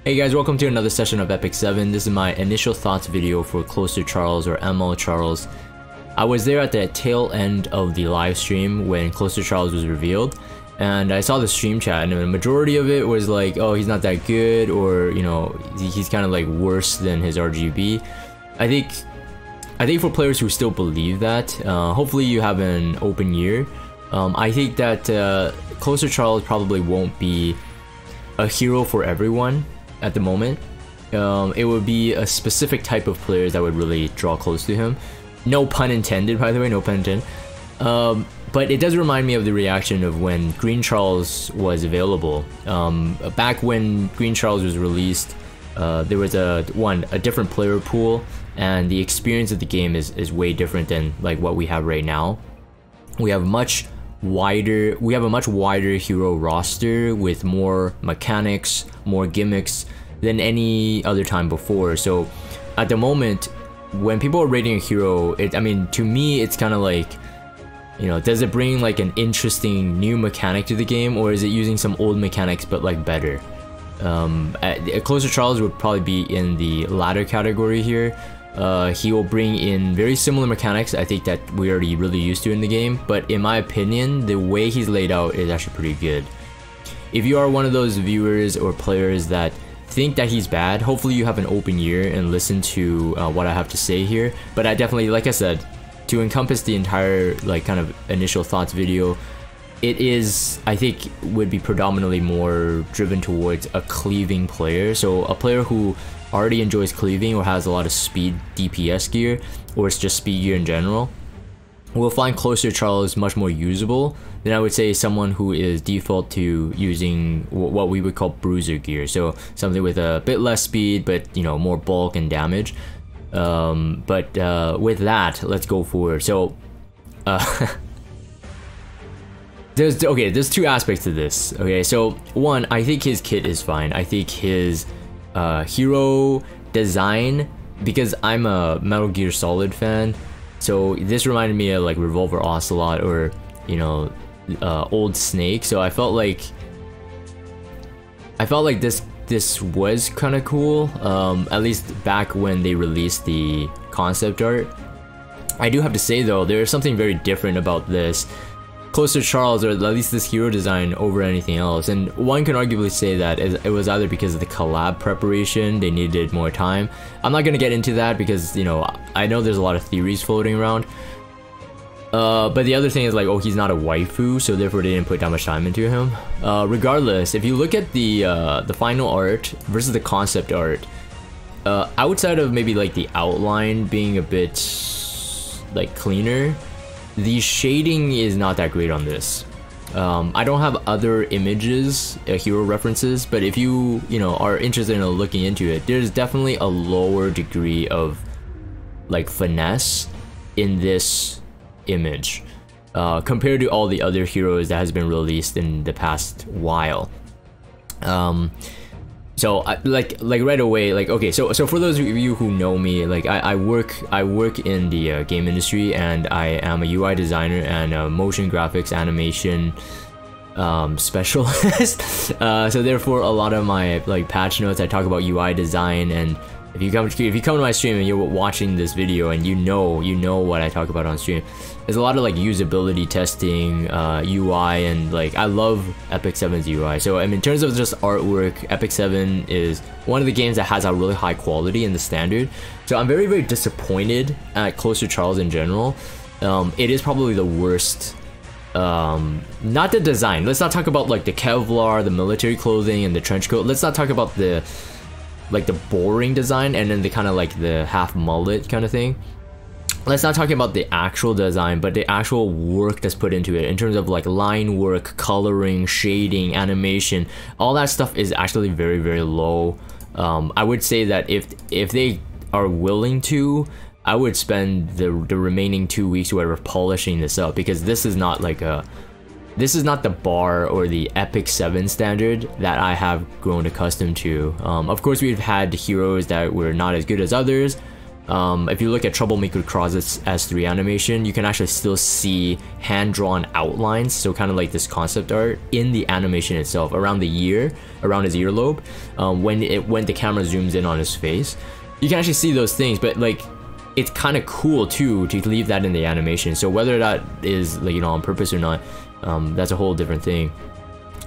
Hey guys, welcome to another session of Epic 7. This is my initial thoughts video for Closer Charles or ML Charles. I was there at the tail end of the live stream when Closer Charles was revealed, and I saw the stream chat, and the majority of it was like, oh, he's not that good, or you know, he's kind of like worse than his RGB. I think for players who still believe that, hopefully you have an open year. I think that Closer Charles probably won't be a hero for everyone at the moment. It would be a specific type of players that would really draw close to him. No pun intended, by the way, no pun intended. But it does remind me of the reaction of when Green Charles was available. Back when Green Charles was released, there was a different player pool, and the experience of the game is way different than like what we have right now. We have a much wider hero roster with more mechanics, more gimmicks than any other time before. So at the moment, when people are rating a hero, to me it's kind of like, you know, does it bring like an interesting new mechanic to the game, or is it using some old mechanics but like better? Closer Charles would probably be in the latter category here. He will bring in very similar mechanics, I think, that we're already really used to in the game, but in my opinion, the way he's laid out is actually pretty good. If you are one of those viewers or players that think that he's bad, hopefully you have an open ear and listen to what I have to say here. But I definitely, like I said, to encompass the entire like kind of initial thoughts video, it is, I think, would be predominantly more driven towards a cleaving player. So a player who already enjoys cleaving or has a lot of speed DPS gear, or it's just speed gear in general, will find Closer Charles much more usable than I would say someone who is default to using what we would call bruiser gear. So something with a bit less speed, but you know, more bulk and damage. With that, let's go forward. So there's two aspects to this. Okay, so one, I think his kit is fine. I think his hero design, because I'm a Metal Gear Solid fan, so this reminded me of like Revolver Ocelot, or you know, old Snake. So I felt like this was kind of cool, at least back when they released the concept art. I do have to say though, there's something very different about this Closer Charles, or at least this hero design, over anything else. And one can arguably say that it was either because of the collab preparation, they needed more time. I'm not gonna get into that because, you know, I know there's a lot of theories floating around. But the other thing is like, oh, he's not a waifu, so therefore they didn't put that much time into him. Regardless, if you look at the final art versus the concept art, outside of maybe like the outline being a bit like cleaner, the shading is not that great on this. I don't have other images, hero references, but if you know, are interested in looking into it, there's definitely a lower degree of like finesse in this image compared to all the other heroes that has been released in the past while. So like right away, like, okay, so for those of you who know me, like I work in the game industry, and I am a UI designer and a motion graphics animation specialist. So therefore, a lot of my like patch notes, I talk about UI design. And if you come to my stream and you're watching this video and you know what I talk about on stream, there's a lot of like usability testing, UI, and like I love Epic 7's UI. So I mean, in terms of just artwork, Epic 7 is one of the games that has a really high quality in the standard. So I'm very, very disappointed at Closer Charles in general. It is probably the worst. Not the design. Let's not talk about like the Kevlar, the military clothing, and the trench coat. Let's not talk about the boring design and then the kind of like the half mullet kind of thing. Let's not talk about the actual design, but the actual work that's put into it in terms of like line work, coloring, shading, animation. All that stuff is actually very, very low. I would say that if they are willing to, I would spend the remaining 2 weeks or whatever polishing this up, because this is not like this is not the bar or the Epic 7 standard that I have grown accustomed to. Of course, we've had heroes that were not as good as others. If you look at Troublemaker Closet's S3 animation, you can actually still see hand-drawn outlines, so kind of like this concept art in the animation itself, around the ear, around his earlobe, when the camera zooms in on his face. You can actually see those things, but like, it's kind of cool too to leave that in the animation. So whether that is like, you know, on purpose or not, that's a whole different thing.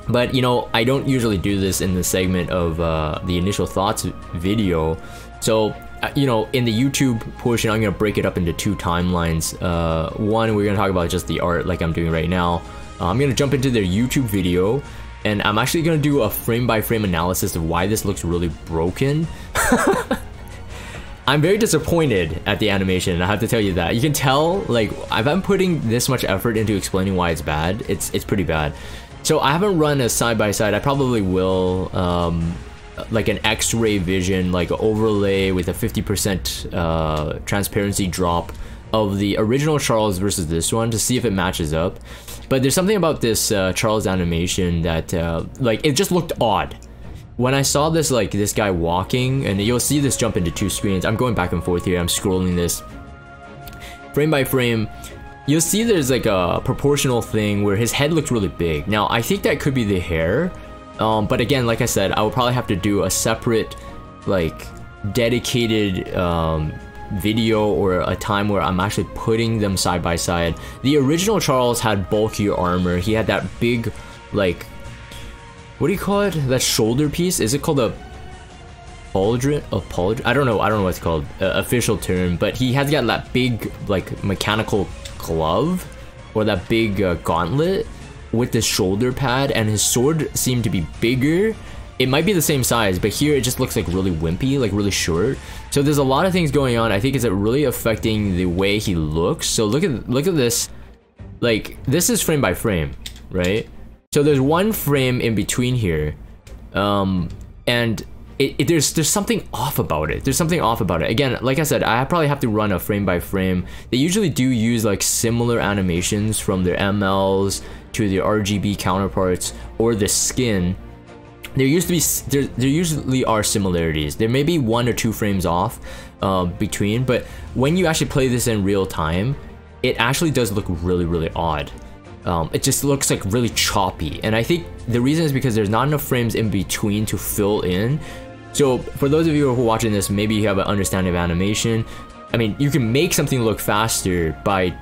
But you know, I don't usually do this in the segment of the initial thoughts video. So you know, in the YouTube portion, I'm gonna break it up into two timelines. One, we're gonna talk about just the art like I'm doing right now. I'm gonna jump into their YouTube video, and I'm actually gonna do a frame-by-frame analysis of why this looks really broken. I'm very disappointed at the animation, I have to tell you that. You can tell, like, if I'm putting this much effort into explaining why it's bad, it's pretty bad. So I haven't run a side-by-side, I probably will, like an X-ray vision, like overlay with a 50% transparency drop of the original Charles versus this one to see if it matches up. But there's something about this Charles animation that, like, it just looked odd. When I saw this, like, this guy walking, and you'll see this jump into two screens. I'm going back and forth here, I'm scrolling this frame by frame. You'll see there's like a proportional thing where his head looks really big. Now, I think that could be the hair, but again, like I said, I will probably have to do a separate, like, dedicated video or a time where I'm actually putting them side by side. The original Charles had bulkier armor. He had that big, like, what do you call it? That shoulder piece? Is it called a pauldron? A pauldron? I don't know what it's called, official term, but he has got that big, like, mechanical glove, or that big gauntlet with the shoulder pad, and his sword seemed to be bigger. It might be the same size, but here it just looks like really wimpy, like really short. So there's a lot of things going on. I think it's really affecting the way he looks. So look at this. Like, this is frame by frame, right? So there's one frame in between here, and there's something off about it. There's something off about it. Again, like I said, I probably have to run a frame by frame. They usually do use like similar animations from their MLs to their RGB counterparts or the skin. There usually are similarities. There may be 1 or 2 frames off between, but when you actually play this in real time, it actually does look really, really odd. It just looks like really choppy, and I think the reason is because there's not enough frames in between to fill in. So for those of you who are watching this, maybe you have an understanding of animation. I mean, you can make something look faster by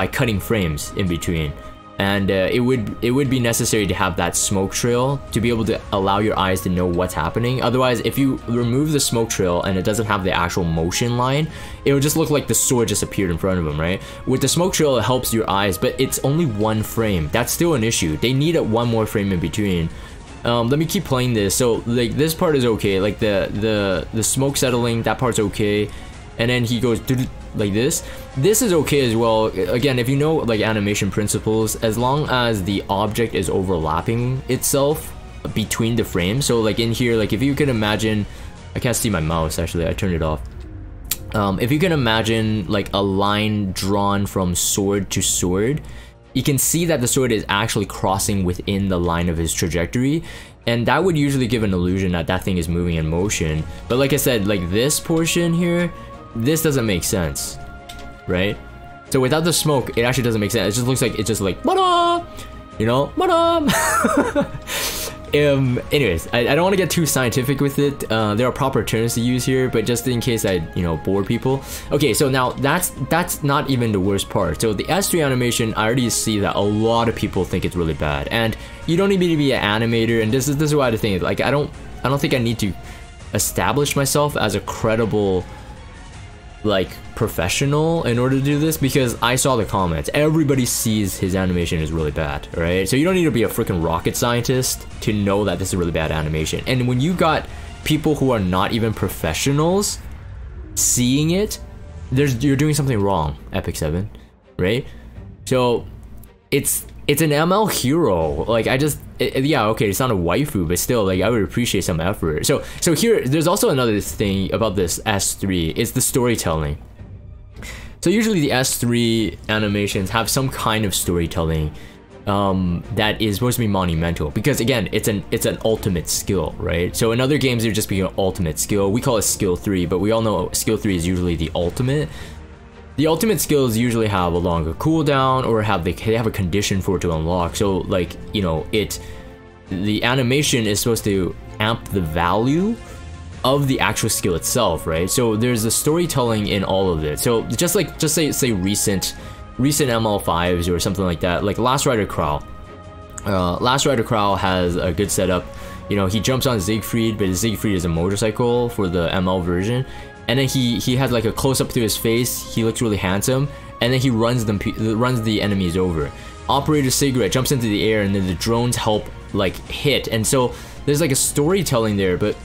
cutting frames in between, and it would be necessary to have that smoke trail to be able to allow your eyes to know what's happening. Otherwise, if you remove the smoke trail and it doesn't have the actual motion line, it would just look like the sword just appeared in front of him, right? With the smoke trail, it helps your eyes, but it's only 1 frame. That's still an issue. They need 1 more frame in between. Let me keep playing this. So like this part is okay, like the smoke settling, that part's okay, and then he goes like this. This is okay as well. Again, if you know like animation principles, as long as the object is overlapping itself between the frames. So like in here, like if you can imagine, I can't see my mouse actually, I turned it off. If you can imagine like a line drawn from sword to sword, you can see that the sword is actually crossing within the line of his trajectory, and that would usually give an illusion that that thing is moving in motion. But like I said, like this portion here, this doesn't make sense, right? So without the smoke, it actually doesn't make sense. It just looks like it's just like, "Madam!" You know, "Madam!" Anyways, I don't want to get too scientific with it. There are proper terms to use here, but just in case I, you know, bore people. Okay, so now that's not even the worst part. So the S3 animation, I already see that a lot of people think it's really bad, and you don't need me to be an animator. And this is why the thing is, like, I don't think I need to establish myself as a credible, like, professional in order to do this, because I saw the comments. Everybody sees his animation is really bad, right? So you don't need to be a freaking rocket scientist to know that this is really bad animation. And when you got people who are not even professionals seeing it, you're doing something wrong, Epic 7, right? So it's an ML hero. Like, yeah, okay, it's not a waifu, but still, like, I would appreciate some effort. So here, there's also another thing about this S3, it's the storytelling. So usually the S3 animations have some kind of storytelling. that is supposed to be monumental, because again, it's an ultimate skill, right? So in other games, it would just be an ultimate skill. We call it skill 3, but we all know skill 3 is usually the ultimate. The ultimate skills usually have a longer cooldown, or they have a condition for it to unlock. So like, you know, the animation is supposed to amp the value of the actual skill itself, right? So there's a storytelling in all of it. So just say recent ML5s or something like that, like Last Rider Krau. Last Rider Krau has a good setup. You know, he jumps on Siegfried, but Siegfried is a motorcycle for the ML version. And then he has like a close up to his face. He looks really handsome, and then he runs the enemies over. Operator Cigarette jumps into the air, and then the drones help like hit. And so there's like a storytelling there, but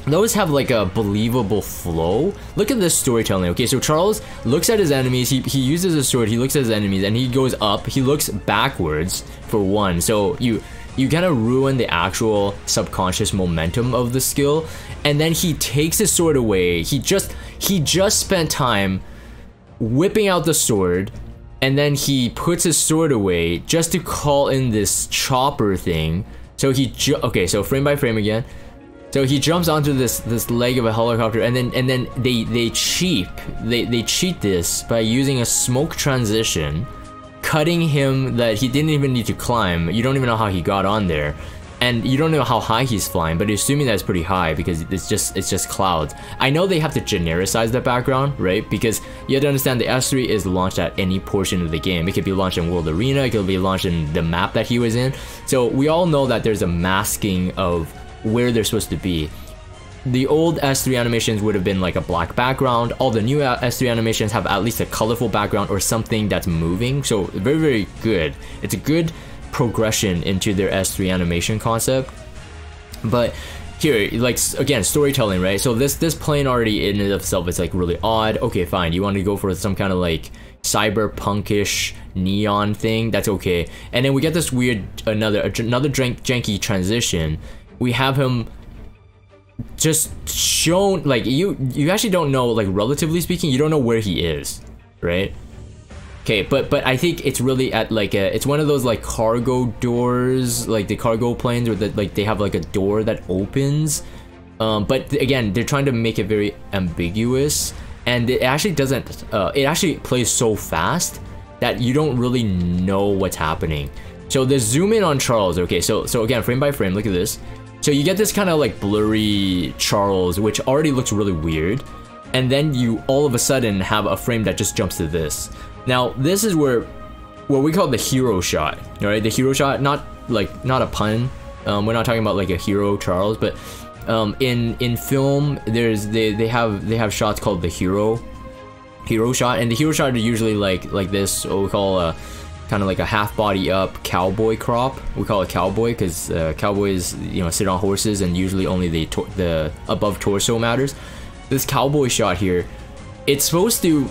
those have like a believable flow. Look at this storytelling. Okay, so Charles looks at his enemies, he uses a sword, he looks at his enemies, and he goes up, he looks backwards for one. So you kind of ruin the actual subconscious momentum of the skill. And then he takes his sword away. He just spent time whipping out the sword, and then he puts his sword away just to call in this chopper thing. So okay, so frame by frame again. So he jumps onto this leg of a helicopter, and then they cheat this by using a smoke transition, cutting him that he didn't even need to climb. You don't even know how he got on there, and you don't know how high he's flying, but assuming that's pretty high because it's just clouds. I know they have to genericize the background, right? Because you have to understand the S3 is launched at any portion of the game. It could be launched in World Arena, it could be launched in the map that he was in. So we all know that there's a masking of where they're supposed to be. The old S3 animations would have been like a black background. All the new S3 animations have at least a colorful background or something that's moving. So very, very good. It's a good progression into their S3 animation concept. But here, like, again, storytelling, right? So this plane already in and of itself is like really odd. Okay, fine. You want to go for some kind of like cyberpunkish neon thing? That's okay. And then we get this weird another janky transition. We have him just shown, like, you actually don't know, like, relatively speaking, you don't know where he is, right? Okay, but I think it's really at like it's one of those like cargo doors, like the cargo planes, where like they have like a door that opens. But again, they're trying to make it very ambiguous, and it actually doesn't. It actually plays so fast that you don't really know what's happening. So the zoom in on Charles. Okay, so again, frame by frame, look at this. So you get this kind of like blurry Charles, which already looks really weird, and then you all of a sudden have a frame that just jumps to this. Now this is where what we call the hero shot, right? The hero shot, not a pun. We're not talking about like a hero Charles, but in film they have shots called the hero shot, and the hero shot are usually like this, what we call a kind of like a half body up cowboy crop. We call it cowboy because cowboys, you know, sit on horses, and usually only the above torso matters. This cowboy shot here, it's supposed to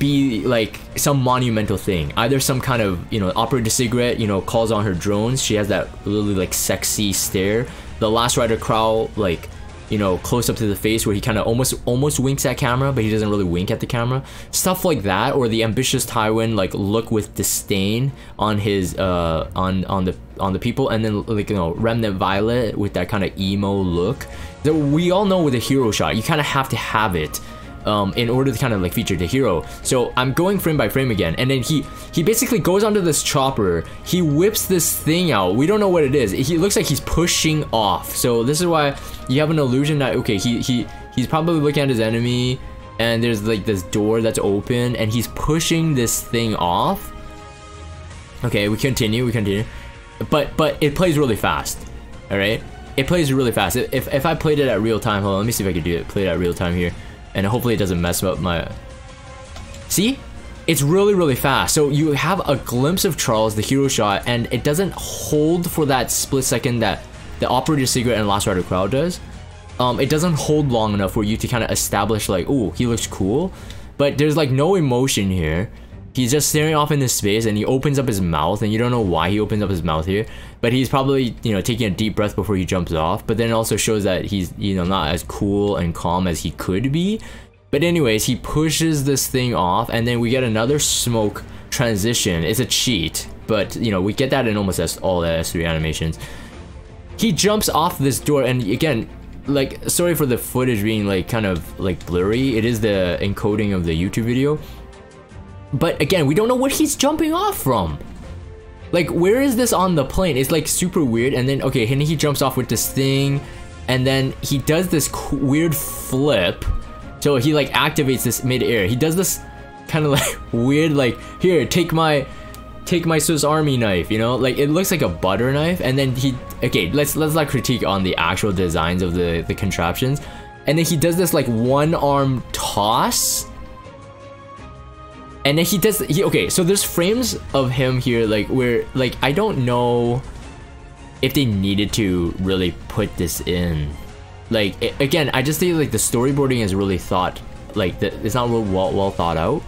be like some monumental thing, either some kind of, you know, Operator Cigarette, you know, calls on her drones. She has that really like sexy stare. The Last Rider Krau, like, you know, close up to the face where he kind of almost winks at camera, but he doesn't really wink at the camera. Stuff like that, or the ambitious Tywin like look with disdain on his on the people, and then like, you know, Remnant Violet with that kind of emo look. That we all know with a hero shot, you kind of have to have it in order to kind of like feature the hero. So I'm going frame by frame again, and then he basically goes onto this chopper, he whips this thing out, we don't know what it is, he looks like he's pushing off. So this is why you have an illusion that, okay, he's probably looking at his enemy, and there's like this door that's open, and he's pushing this thing off. Okay, we continue, but it plays really fast. All right, it plays really fast. If I played it at real time, hold on, let me see if I can do it, play it at real time here, and hopefully it doesn't mess up my... See? It's really, really fast. So you have a glimpse of Charles, the hero shot, and it doesn't hold for that split second that the Operator Cigarette and Last Rider Krau does. It doesn't hold long enough for you to kind of establish like, oh, he looks cool. But there's like no emotion here. He's just staring off into space, and he opens up his mouth, and you don't know why he opens up his mouth here. But he's probably, you know, taking a deep breath before he jumps off. But then it also shows that he's, you know, not as cool and calm as he could be. But anyways, he pushes this thing off, and then we get another smoke transition. It's a cheat. but you know, we get that in almost all the S3 animations. He jumps off this door, and again, like, sorry for the footage being like kind of like blurry. It is the encoding of the YouTube video. But again, we don't know what he's jumping off from. Like, where is this on the plane? It's like super weird. And then, okay, and he jumps off with this thing, and then he does this weird flip. So he like activates this mid-air. He does this kind of like weird, like, here, take my Swiss Army knife, you know? Like, it looks like a butter knife. And then he, okay, let's not critique on the actual designs of the contraptions. And then he does this like one-arm toss. And then he does, okay, so there's frames of him here, like, where, like, I don't know if they needed to really put this in. Like, again, I just think, like, the storyboarding is really thought, like, it's not real well thought out.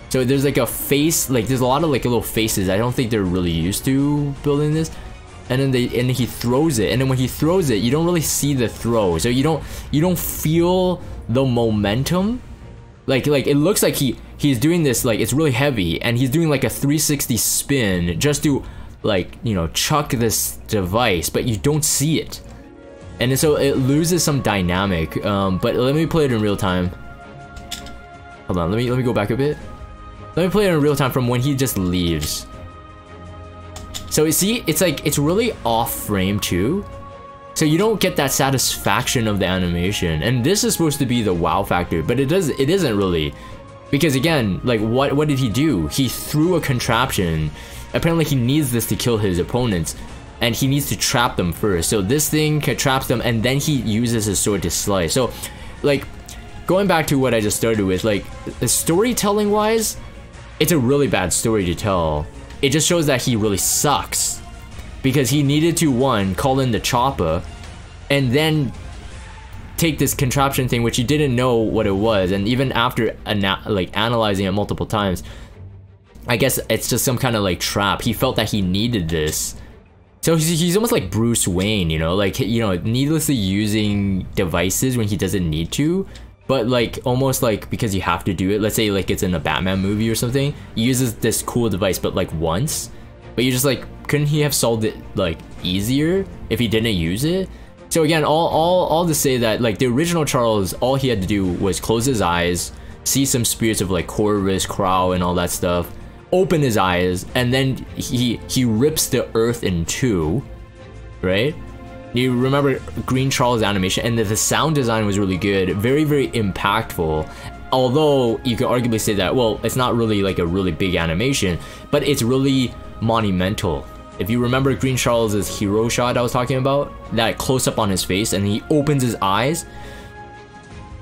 So there's, like, a face, like, there's a lot of, like, little faces. I don't think they're really used to building this. And then he throws it, and then when he throws it, you don't really see the throw. So you don't feel the momentum. Like it looks like he's doing this, like, it's really heavy, and he's doing like a 360 spin just to, like, you know, chuck this device, but you don't see it, and so it loses some dynamic. But let me play it in real time. Hold on, let me go back a bit. Let me play it in real time from when he just leaves. So you see, it's like, it's really off frame too. So you don't get that satisfaction of the animation, and this is supposed to be the wow factor, but it isn't really, because again, like, what did he do? He threw a contraption. Apparently he needs this to kill his opponents, and he needs to trap them first. So this thing traps them, and then he uses his sword to slice. So, like, going back to what I just started with, like, the storytelling wise, it's a really bad story to tell. It just shows that he really sucks. Because he needed to, one, call in the chopper, and then take this contraption thing, which he didn't know what it was, and even after like analyzing it multiple times, I guess it's just some kind of like trap. He felt that he needed this. So he's almost like Bruce Wayne, you know, like, you know, needlessly using devices when he doesn't need to, but like almost like because you have to do it. Let's say like it's in a Batman movie or something, he uses this cool device, but like once. But you're just like, couldn't he have solved it like easier if he didn't use it? So again, all to say that, like, the original Charles, all he had to do was close his eyes, see some spirits of like Corvus, Crow, and all that stuff, open his eyes, and then he rips the earth in two, right? You remember Green Charles animation, and the sound design was really good, very, very impactful. Although you could arguably say that, well, it's not really like a really big animation, but it's really monumental. If you remember Green Charles' hero shot I was talking about, that close up on his face and he opens his eyes,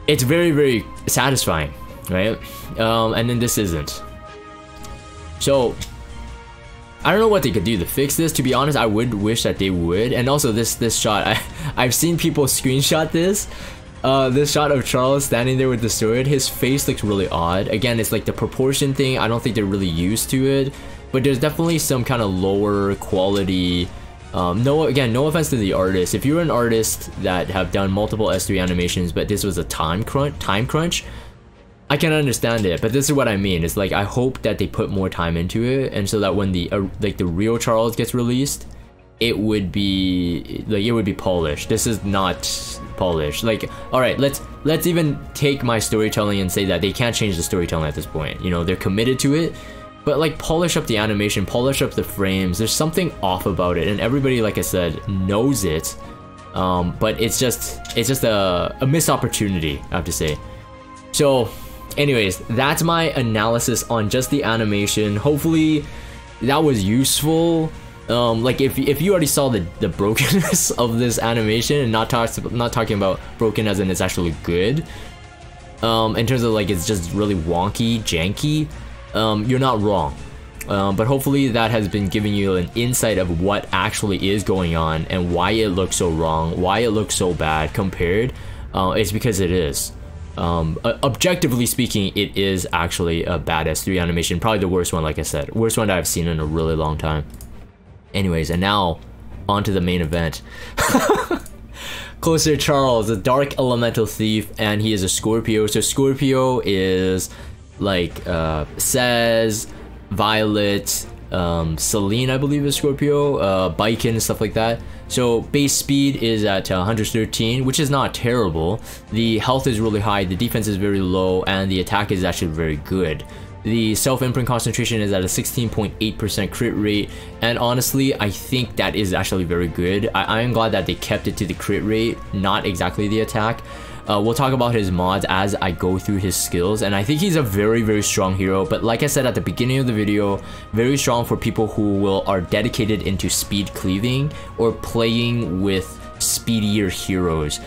it's very, very satisfying, right? And then this isn't. So I don't know what they could do to fix this. To be honest, I would wish that they would. And also this shot, I've seen people screenshot this. This shot of Charles standing there with the sword, his face looks really odd. Again, it's like the proportion thing, I don't think they're really used to it. But there's definitely some kind of lower quality. No offense to the artist. If you're an artist that have done multiple S3 animations, but this was a time crunch, I can understand it. But this is what I mean. It's like, I hope that they put more time into it, and so that when the like the real Charles gets released, it would be polished. This is not polished. Like, all right, let's even take my storytelling and say that they can't change the storytelling at this point. You know, they're committed to it. But like, polish up the animation, polish up the frames. There's something off about it, and everybody, like I said, knows it. But it's just a missed opportunity, I have to say. So, anyways, that's my analysis on just the animation. Hopefully, that was useful. Like, if you already saw the brokenness of this animation, and not talking about broken as in it's actually good. In terms of like, it's just really wonky, janky. You're not wrong, but hopefully that has been giving you an insight of what actually is going on and why it looks so wrong, why it looks so bad compared. It's because it is. Objectively speaking, it is actually a bad S3 animation, probably the worst one, like I said, worst one that I've seen in a really long time. Anyways, and now on to the main event. Closer Charles, a dark elemental thief, and he is a Scorpio. So Scorpio is like Sez, Violet, Celine, I believe, is Scorpio, Baiken, stuff like that. So base speed is at 113, which is not terrible. The health is really high, the defense is very low, and the attack is actually very good. The self-imprint concentration is at a 16.8% crit rate, and honestly, I think that is actually very good. I am glad that they kept it to the crit rate, not exactly the attack. We'll talk about his mods as I go through his skills, and I think he's a very, very strong hero. But like I said at the beginning of the video, very strong for people who are dedicated into speed cleaving or playing with speedier heroes.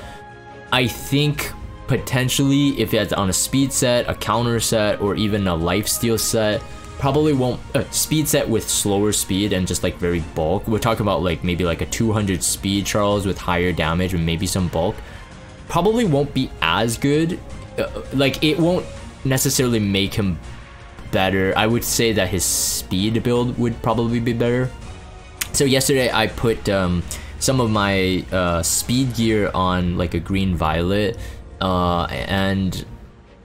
I think potentially if it's on a speed set, a counter set, or even a lifesteal set, probably won't speed set with slower speed and just like very bulk. We're talking about like maybe like a 200 speed Charles with higher damage and maybe some bulk. Probably won't be as good. Like it won't necessarily make him better. I would say that his speed build would probably be better. So yesterday I put some of my speed gear on like a green violet, and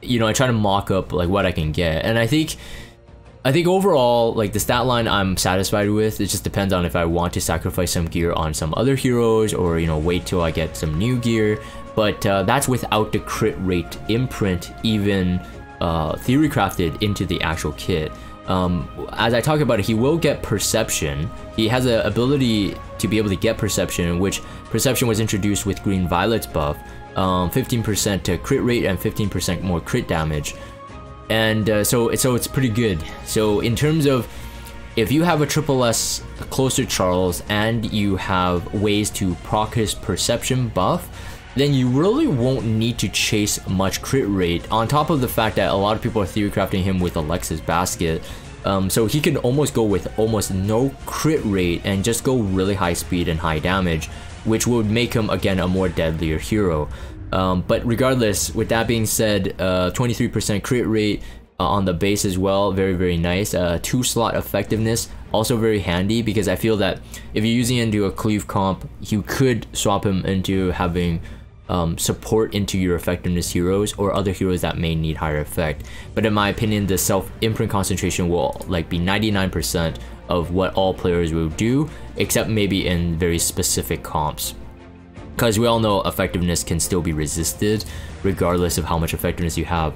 you know, I try to mock up like what I can get, and I think overall, like the stat line I'm satisfied with. It just depends on if I want to sacrifice some gear on some other heroes, or you know, wait till I get some new gear. But that's without the crit rate imprint even theory crafted into the actual kit. As I talk about it, he will get perception. He has the ability to be able to get perception, which perception was introduced with Green Violet's buff. 15% to crit rate and 15% more crit damage. And so it's pretty good. So in terms of if you have a triple S Closer Charles and you have ways to proc his perception buff, then you really won't need to chase much crit rate, on top of the fact that a lot of people are theory crafting him with Alexa's Basket. So he can almost go with almost no crit rate and just go really high speed and high damage, which would make him again a more deadlier hero. But regardless, with that being said, 23% crit rate on the base as well, very, very nice. 2-slot effectiveness, also very handy, because I feel that if you're using it into a cleave comp, you could swap him into having support into your effectiveness heroes or other heroes that may need higher effect. But in my opinion, the self-imprint concentration will like be 99% of what all players will do, except maybe in very specific comps. Because we all know effectiveness can still be resisted regardless of how much effectiveness you have.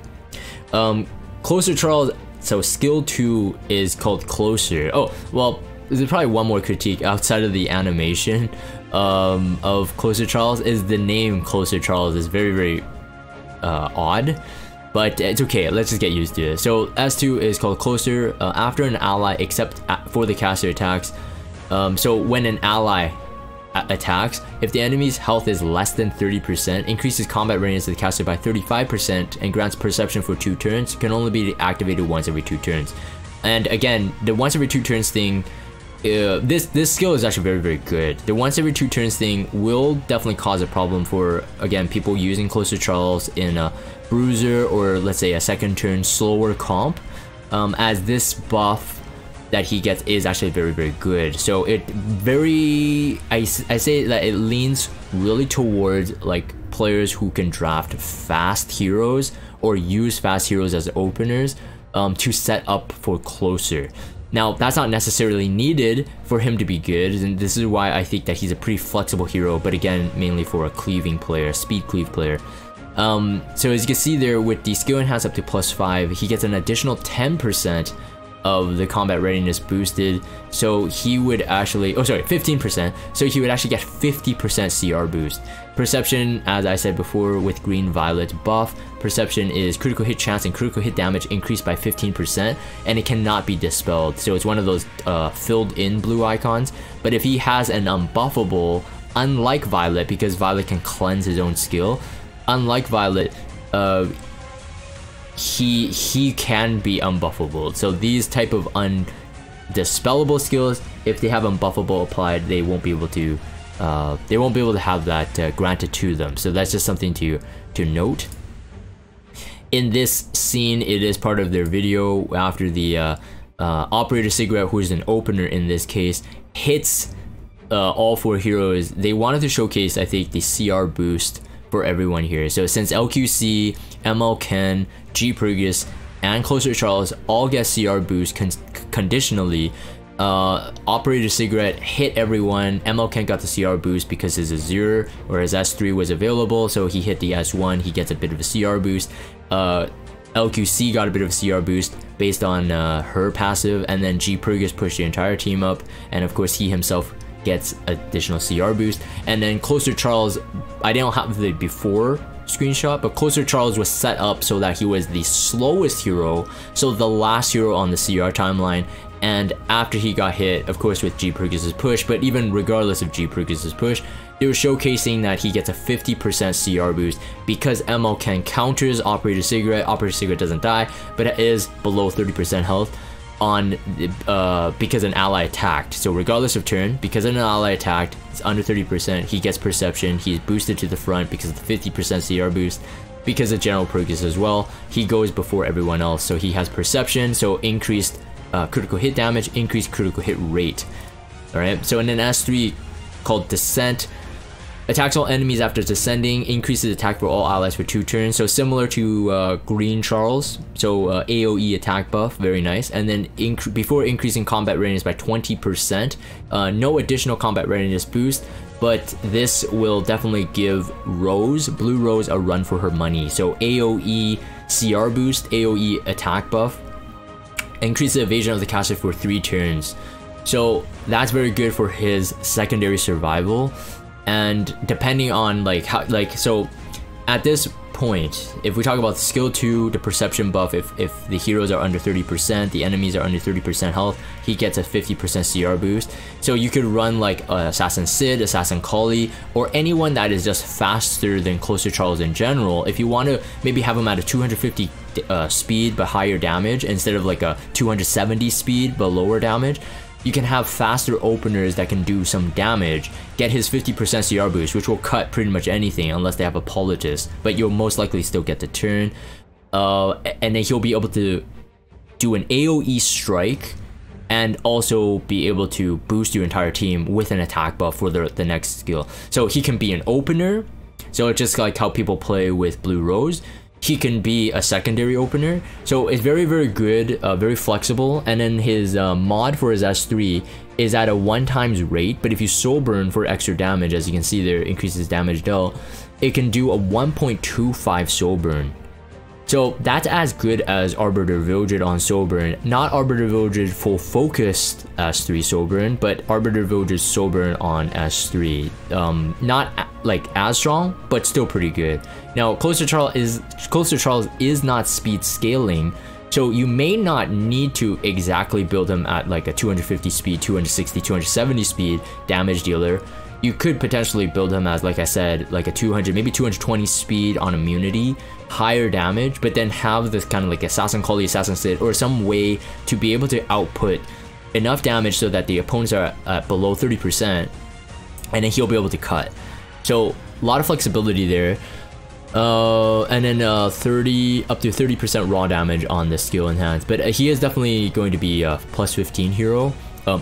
Closer Charles, so skill 2 is called Closer. Oh, well, there's probably one more critique outside of the animation of Closer Charles, is the name Closer Charles is very, very odd. But it's okay, let's just get used to it. So S2 is called Closer after an ally except for the caster attacks. So when an ally attacks, if the enemy's health is less than 30%, increases combat readiness of the caster by 35% and grants perception for 2 turns, can only be activated once every 2 turns. And again, the once every 2 turns thing, this skill is actually very, very good. The once every 2 turns thing will definitely cause a problem for, again, people using Closer Charles in a bruiser or let's say a second turn slower comp, as this buff that he gets is actually very, very good. So it very, I say that it leans really towards like players who can draft fast heroes or use fast heroes as openers to set up for Closer. Now, that's not necessarily needed for him to be good, and this is why I think that he's a pretty flexible hero, but again, mainly for a cleaving player, speed cleave player. So as you can see there, with the skill enhance up to +5, he gets an additional 10% of the combat readiness boosted, so he would actually, oh sorry, 15%, so he would actually get 50% CR boost. Perception, as I said before, with Green Violet's buff, perception is critical hit chance and critical hit damage increased by 15%, and it cannot be dispelled, so it's one of those filled in blue icons. But if he has an unbuffable, unlike Violet, because Violet can cleanse his own skill, unlike Violet, he can be unbuffable. So these type of undispellable skills, if they have unbuffable applied, they won't be able to have that granted to them. So that's just something to note. In this scene, it is part of their video after the Operator Cigarette, who is an opener in this case, hits all 4 heroes. They wanted to showcase, I think, the CR boost for everyone here. So since LQC, ML Ken, G Purgus, and Closer Charles all get CR boost conditionally, Operator Cigarette hit everyone. ML Ken got the CR boost because his Azure or his S3 was available, so he hit the S1, he gets a bit of a CR boost. LQC got a bit of a CR boost based on her passive, and then G Purgus pushed the entire team up, and of course he himself gets additional CR boost. And then Closer Charles, I don't have the before screenshot, but Closer Charles was set up so that he was the slowest hero, so the last hero on the CR timeline. And after he got hit, of course with G Purgus' push, but even regardless of G Purgus' push, they were showcasing that he gets a 50% CR boost because ML Ken counters Operator Cigarette. Operator Cigarette doesn't die, but it is below 30% health on because an ally attacked. So regardless of turn, because an ally attacked, it's under 30%, he gets Perception, he's boosted to the front because of the 50% CR boost. Because of General Purgus as well, he goes before everyone else, so he has Perception, so increased critical hit damage, increased critical hit rate. Alright, so in an S3 called Descent, attacks all enemies after descending, increases attack for all allies for 2 turns, so similar to Green Charles, so AoE attack buff, very nice. And then before increasing combat readiness by 20%, no additional combat readiness boost, but this will definitely give Rose, Blue Rose, a run for her money. So AoE CR boost, AoE attack buff, increase the evasion of the caster for 3 turns. So that's very good for his secondary survival. And depending on so at this point, if we talk about the skill 2, the perception buff, if the heroes are under 30%, the enemies are under 30% health, he gets a 50% CR boost. So you could run like Assassin Sid, Assassin Kali, or anyone that is just faster than Closer Charles in general. If you want to maybe have him at a 250 speed but higher damage instead of like a 270 speed but lower damage, you can have faster openers that can do some damage, get his 50% CR boost, which will cut pretty much anything unless they have Apologist, but you'll most likely still get the turn. And then he'll be able to do an AoE strike and also be able to boost your entire team with an attack buff for the next skill. So he can be an opener, so it's just like how people play with Blue Rose. He can be a secondary opener, so it's very, very good, very flexible. And then his mod for his S3 is at a 1x rate, but if you soul burn for extra damage, as you can see there, increases damage dealt, it can do a 1.25 soul burn. So that's as good as Arbiter Vildred on soul burn. Not Arbiter Vildred full focused S3 soul burn, but Arbiter Vildred's soul burn on S3. Not like as strong, but still pretty good. Now Closer Charles is not speed scaling, so you may not need to exactly build him at like a 250 speed, 260, 270 speed damage dealer. You could potentially build him as, like I said, like a 200, maybe 220 speed on immunity, higher damage, but then have this kind of like Assassin Kali, Assassin Sid, or some way to be able to output enough damage so that the opponents are at below 30%, and then he'll be able to cut. So a lot of flexibility there. And then 30 up to 30% raw damage on the skill enhance, but he is definitely going to be a plus 15 hero.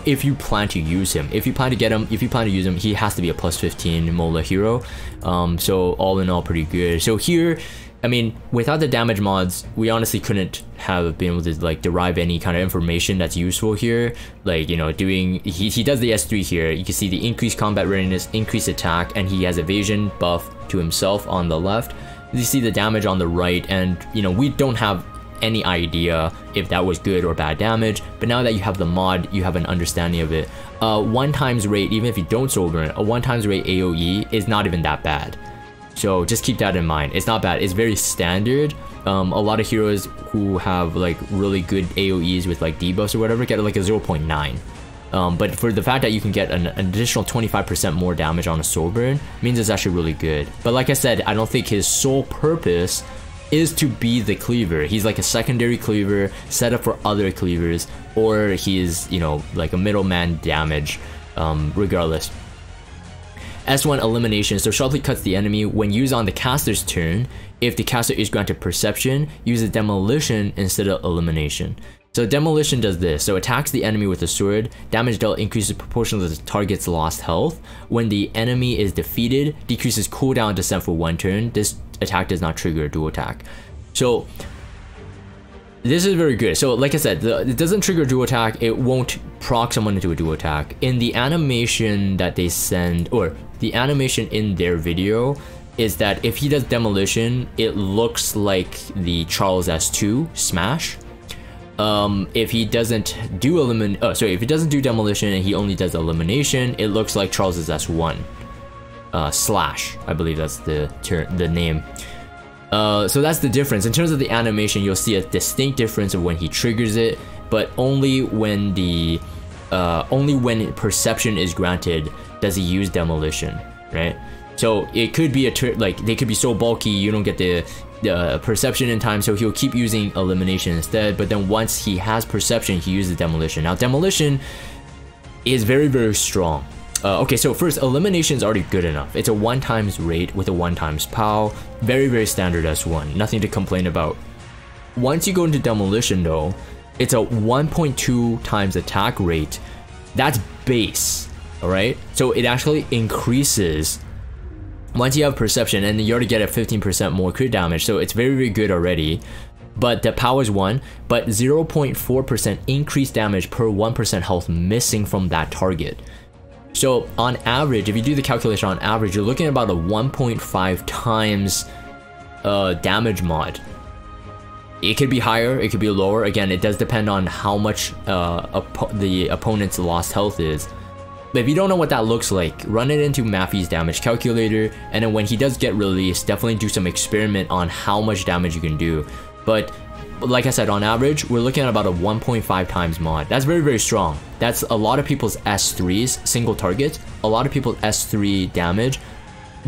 If you plan to use him, if you plan to get him, if you plan to use him, he has to be a plus 15 Mola hero. So all in all, pretty good. So here, I mean, without the damage mods, we honestly couldn't have been able to like derive any kind of information that's useful here. Like, you know, doing, he does the S3 here. You can see the increased combat readiness, increased attack, and he has evasion buff to himself on the left. You see the damage on the right, and you know, we don't have any idea if that was good or bad damage, but now that you have the mod, you have an understanding of it. 1x rate, even if you don't soul burn, a 1x rate AoE is not even that bad. So just keep that in mind. It's not bad. It's very standard. A lot of heroes who have like really good AoEs with like debuffs or whatever get like a 0.9. But for the fact that you can get an additional 25% more damage on a soul burn means it's actually really good. But like I said, I don't think his sole purpose is to be the cleaver. He's like a secondary cleaver set up for other cleavers, or he is, you know, like a middleman damage, regardless. S1 elimination, so sharply cuts the enemy when used on the caster's turn. If the caster is granted perception, uses demolition instead of elimination. So demolition does this, so attacks the enemy with a sword, damage dealt increases proportionally to the target's lost health. When the enemy is defeated, decreases cooldown descent for 1 turn. This attack does not trigger a dual attack. So This is very good. So like I said, it doesn't trigger dual attack. It won't proc someone into a dual attack. In the animation that they send, or the animation in their video, is that if he does demolition, it looks like the Charles S2 smash. If he doesn't do if he doesn't do demolition and he only does elimination, it looks like Charles's S1 slash. I believe that's the name. So that's the difference. In terms of the animation, you'll see a distinct difference of when he triggers it, but only when perception is granted does he use demolition, right? So it could be like they could be so bulky you don't get the perception in time, so he'll keep using elimination instead. But then once he has perception, he uses demolition. Now demolition is very, very strong. Okay, so first, elimination is already good enough. It's a 1x rate with a 1x POW. Very, very standard S1. Nothing to complain about. Once you go into demolition though, it's a 1.2 times attack rate. That's base, alright? So it actually increases once you have perception, and you already get a 15% more crit damage, so it's very, very good already. But the POW is 1, but 0.4% increased damage per 1% health missing from that target. So on average, if you do the calculation on average, you're looking at about a 1.5 times damage mod. It could be higher, it could be lower. Again, it does depend on how much the opponent's lost health is. But if you don't know what that looks like, run it into Maffey's damage calculator, and then when he does get released, definitely do some experiment on how much damage you can do. But like I said, on average, we're looking at about a 1.5 times mod. That's very, very strong. That's a lot of people's S3s, single targets. A lot of people's S3 damage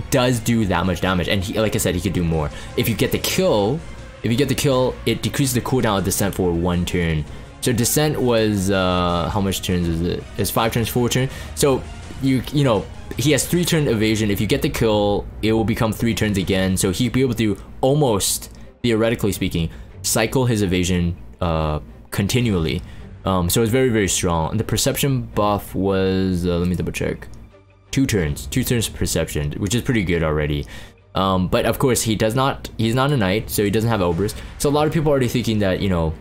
does do that much damage, and he, like I said, he could do more. If you get the kill, it decreases the cooldown of descent for 1 turn. So descent was how much turns is it? It's 5 turns, 4 turns. So you know, he has 3 turn evasion. If you get the kill, it will become 3 turns again. So he'd be able to almost, theoretically speaking, cycle his evasion continually. So it's very, very strong. And the perception buff was let me double check. 2 turns perception, which is pretty good already. But of course he's not a knight, so he doesn't have Elbrus. So a lot of people are already thinking that, you know,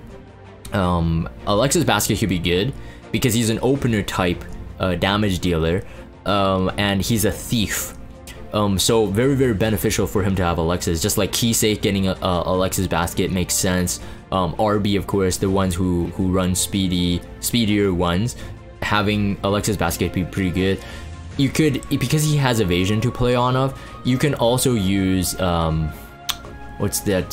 Alexis Basket could be good because he's an opener type damage dealer, and he's a thief. So very, very beneficial for him to have Alexis. Just like Kisake getting a Alexis Basket makes sense. RB, of course, the ones who run speedier ones, having Alexis Basket be pretty good. You could, because he has evasion to play on of, you can also use what's that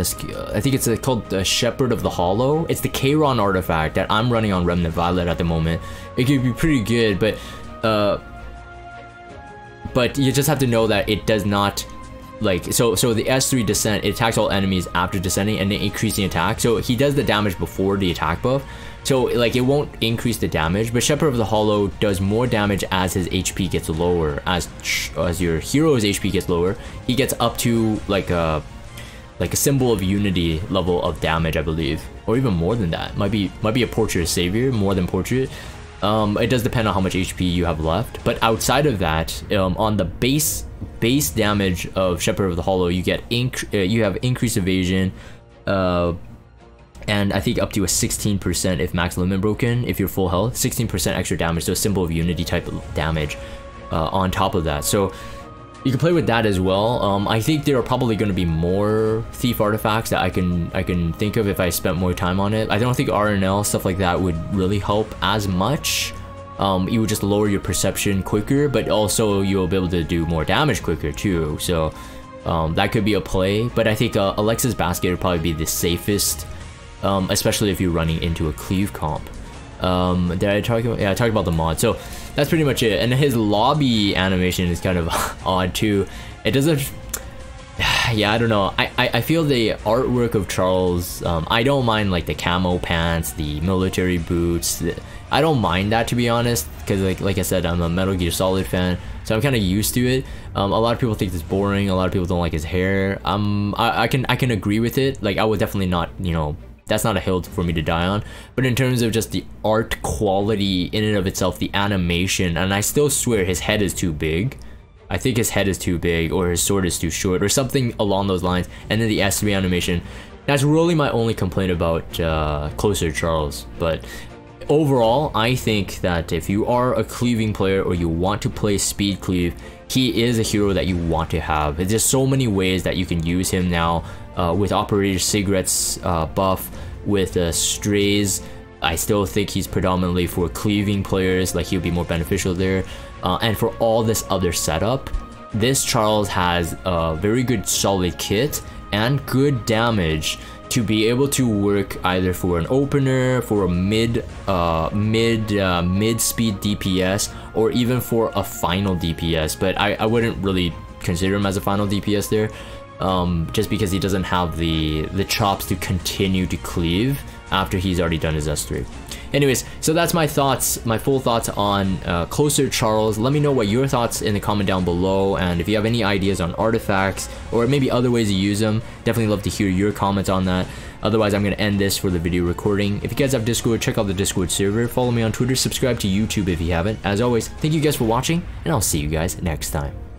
skill? I think it's called the Shepherd of the Hollow. It's the Kayron artifact that I'm running on Remnant Violet at the moment. It could be pretty good, but you just have to know that it does not, like, so the S3 descent, it attacks all enemies after descending and then increasing attack. So he does the damage before the attack buff. So like it won't increase the damage, but Shepherd of the Hollow does more damage as his HP gets lower. As your hero's HP gets lower, he gets up to like a Symbol of Unity level of damage, I believe, or even more than that. Might be a Portrait Savior, more than Portrait. It does depend on how much HP you have left, but outside of that, on the base damage of Shepherd of the Hollow, you get you have increased evasion, and I think up to a 16% if max limit broken, if you're full health, 16% extra damage, so a Symbol of Unity type of damage on top of that. So you can play with that as well. I think there are probably going to be more thief artifacts that I can think of if I spent more time on it. I don't think RNL, stuff like that, would really help as much. You would just lower your perception quicker, but also you'll be able to do more damage quicker too. So that could be a play, but I think Alexis Basket would probably be the safest, especially if you're running into a cleave comp. Did I talk about? Yeah, I talked about the mod. So that's pretty much it. And his lobby animation is kind of odd too. It doesn't. Yeah, I don't know. I feel the artwork of Charles. I don't mind like the camo pants, the military boots. I don't mind that, to be honest, because like I said, I'm a Metal Gear Solid fan, so I'm kind of used to it. A lot of people think it's boring. A lot of people don't like his hair. I can agree with it. Like I would definitely not, you know, that's not a hill for me to die on. But in terms of just the art quality in and of itself, the animation, and I still swear his head is too big. I think his head is too big, or his sword is too short, or something along those lines. And then the S3 animation, That's really my only complaint about Closer Charles. But overall, I think that if you are a cleaving player or you want to play speed cleave, he is a hero that you want to have. There's just so many ways that you can use him now, with Operator Cigarette's buff, with Strays. I still think he's predominantly for cleaving players, like he'll be more beneficial there. And for all this other setup, this Charles has a very good solid kit and good damage to be able to work either for an opener, for a mid speed DPS, or even for a final DPS. But I wouldn't really consider him as a final DPS there, just because he doesn't have the chops to continue to cleave after he's already done his S3. Anyways, so that's my thoughts, my full thoughts on Closer Charles. Let me know what your thoughts in the comment down below, and if you have any ideas on artifacts or maybe other ways to use them, definitely love to hear your comments on that. Otherwise, I'm going to end this for the video recording. If you guys have Discord, check out the Discord server, follow me on Twitter, subscribe to YouTube if you haven't. As always, thank you guys for watching, and I'll see you guys next time.